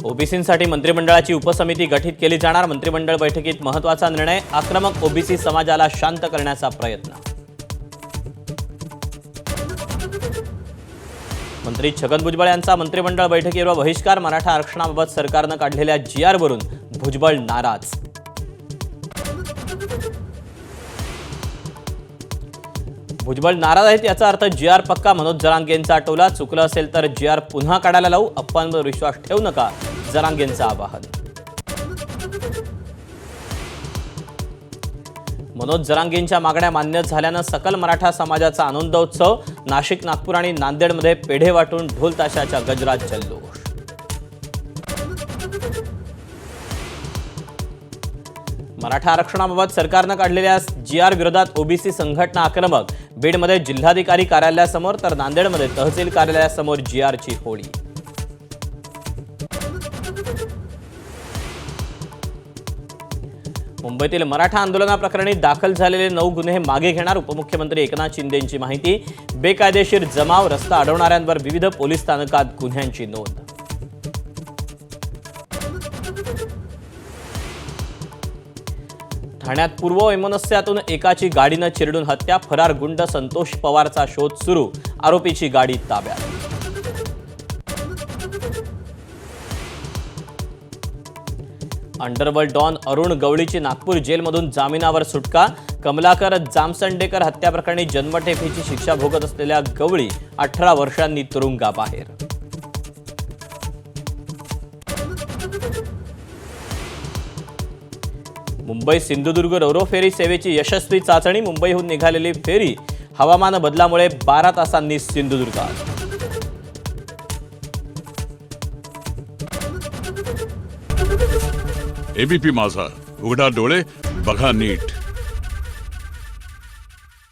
ओबीसींसाठी मंत्रिमंडळाची उपसमिती गठीत केली जाणार। मंत्रिमंडळ बैठकीत महत्त्वाचा निर्णय। आक्रमक ओबीसी समाजाला शांत करण्याचा प्रयत्न। मंत्री छगन भुजबळ यांचा मंत्रिमंडळ बैठकीवर बहिष्कार। मराठा आरक्षणाबाबत सरकारने काढलेल्या जीआरवरून भुजबळ नाराज। भुजबळ नाराज आहेत याचा अर्थ जीआर पक्का। मनोज जरांगेंचा टोला। चुकलं असेल तर जीआर पुन्हा काढायला लावू। अफवांवर विश्वास ठेवू नका, जरांगेंचं आवाहन। मनोज जरांगेंच्या मागण्या मान्य झाल्यानं सकल मराठा समाजाचा आनंदोत्सव। नाशिक, नागपूर आणि नांदेडमध्ये पेढे वाटून ढोल ताशाच्या गजरात जल्लोष। मराठा आरक्षणाबाबत सरकारने काढलेल्या जीआर विरोधात ओबीसी संघटना आक्रमक। बीडमध्ये जिल्हाधिकारी कार्यालयासमोर तर नांदेडमध्ये तहसील कार्यालयासमोर जीआरची होळी। मुंबईतील मराठा आंदोलनाप्रकरणी दाखल झालेले 9 गुन्हे मागे घेणार। उपमुख्यमंत्री एकनाथ शिंदेंची माहिती। बेकायदेशीर जमाव, रस्ता अडवणाऱ्यांवर विविध पोलीस स्थानकात गुन्ह्यांची नोंद। ठाण्यात पूर्व वैमनस्यातून एकाची गाडीनं चिरडून हत्या। फरार गुंड संतोष पवारचा शोध सुरू। आरोपीची गाडी ताब्यात। अंडरवर्ल्ड डॉन अरुण गवळीची नागपूर जेलमधून जामिनावर सुटका। कमलाकर जामसंडेकर हत्याप्रकरणी जन्मठेपेची शिक्षा भोगत असलेल्या गवळी 18 वर्षांनी तुरुंगाबाहेर। मुंबई सिंधुदुर्ग रोरो फेरी सेवेची यशस्वी चाचणी। मुंबईहून निघालेली फेरी हवामान बदलामुळे 12 तासांनी सिंधुदुर्गात। एबीपी माझा, उघडा डोळे बघा नीट।